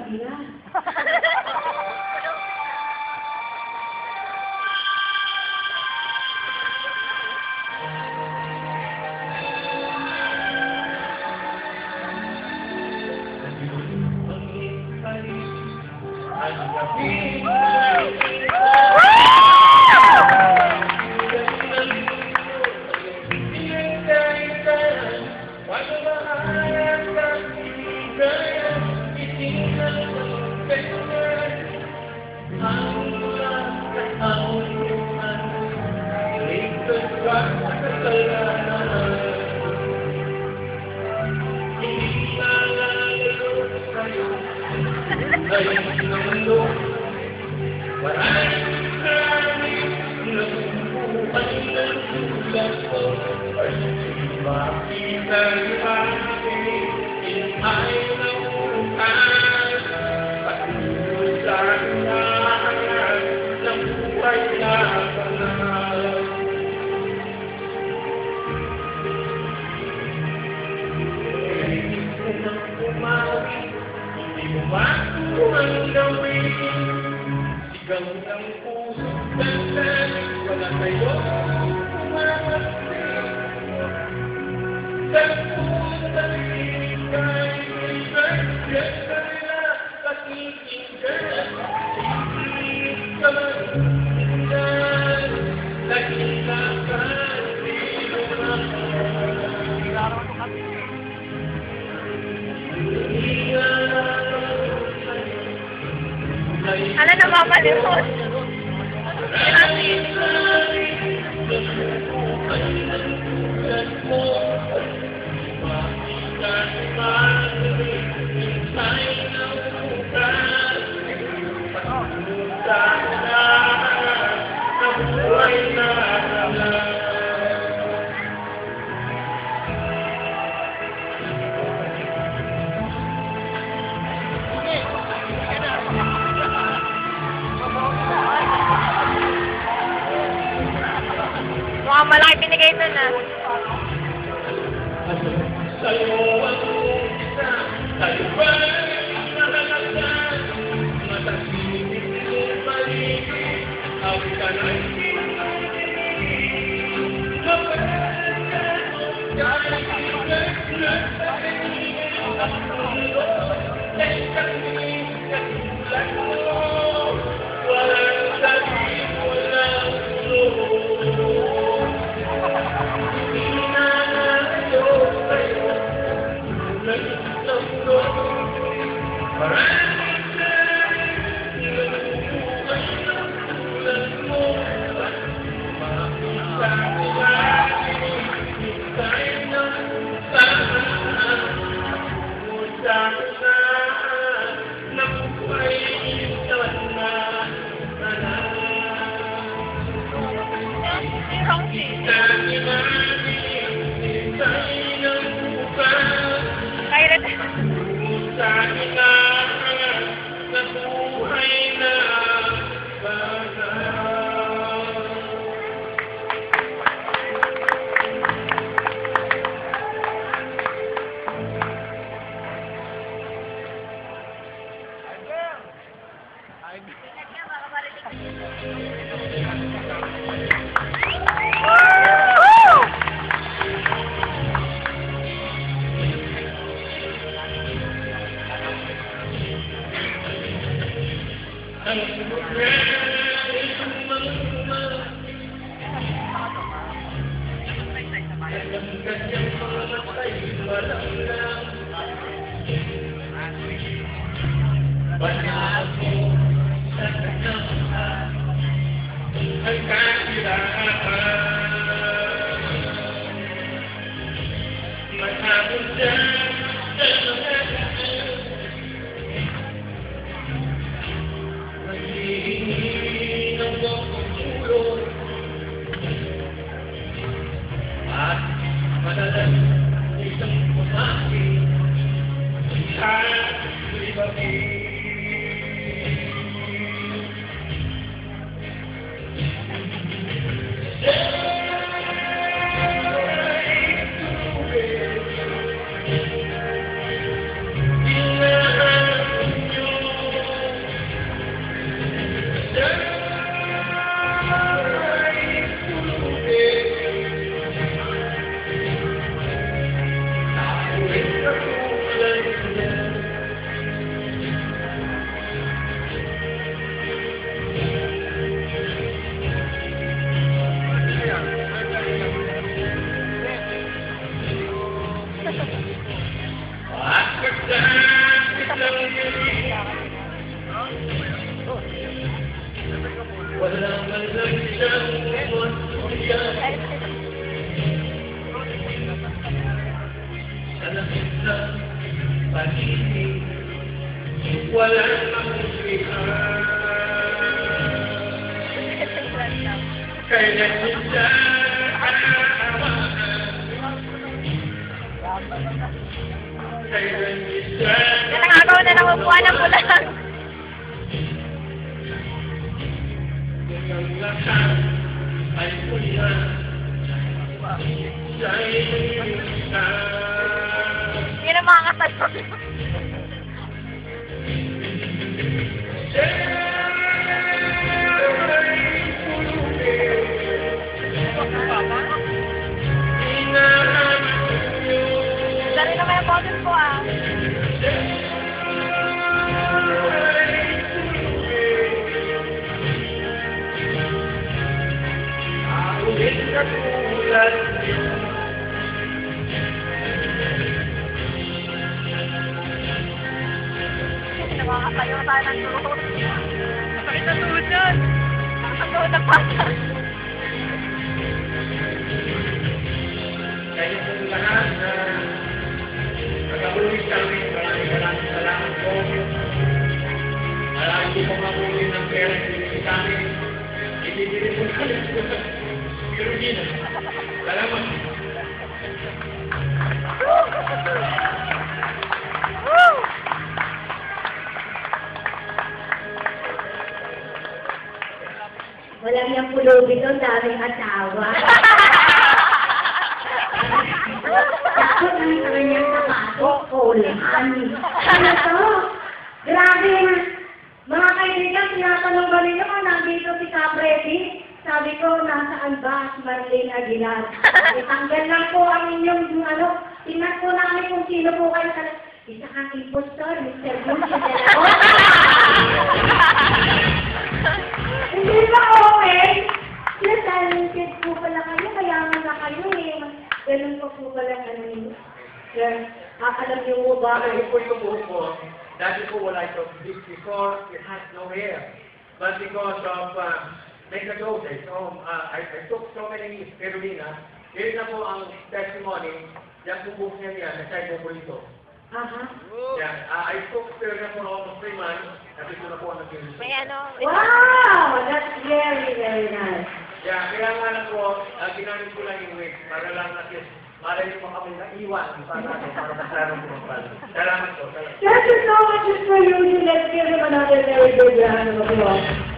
kabila. Sigang ng puso dandan, wala kayo umamati. Sa puso ika'y ibigay sa nila, pakikinggan. Hindi ka manindan, nakilakan, Ano na mapalimot? Mukhang malaki binigay ito na. Sa'yo ang isa, sa'yo ba nakakasal? Matasinig mong paligid, awit ka na hindi. Mapagkakas mong kaibigan, nagsasabihin ang mundo, dahil kami katulad mo, walang sabihin, walang ulo. pag-ibig, walang makusihan. Kailan kita aawahan? Kailan kita Nakagaw na ng upuan ng bulag. ang lahat ay pula sa iyong Yun ang mga kasal. Dari naman yung boses ko ah. Nakakatayo tayo ng tuhod. Masakit na tuhod yan. Ang tuhod ng bata. Kayo po lahat na nag-abulis kami, maraming salamat po. Marami po mabulit ng pera sa amin. Ibibili po namin pero hindi na. Salamat. Walang yung pulubi doon, daming asawa. Takot ang kanyang sapatos, kulihan. Ano to? Grabe na. Mga kaibigan, tinatanong ba ninyo kung nandito si Capredi? Sabi ko, nasaan ba si Marlene Aguilar? Itanggal lang po ang inyong, tingnan po namin kung sino po kayo. Isa kang impostor, Mr. Gucci de la Rosa. Hindi ba okay? Sila talented po pala kayo, mayaman na kayo eh. Ganun po pala ninyo. Alam niyo mo ba? Ano po yung buhok ko? Dati po wala ito. Before, it has no hair. But because of microdoses, I took so many spirulina. Yun na po ang testimony. Yan po buhok niya na siya yung burrito. Yeah, I took spirulina for almost 3 months. Kasi ito na po ang nag-ilis. May ano. Wow! That's very, very nice. Yeah, kaya nga lang po, ginamit ko lang yung wig para lang natin Malay mo kami na iwan para masarang bumabal. Salamat po. Thank you so much for you. Let's give him another very good round of applause.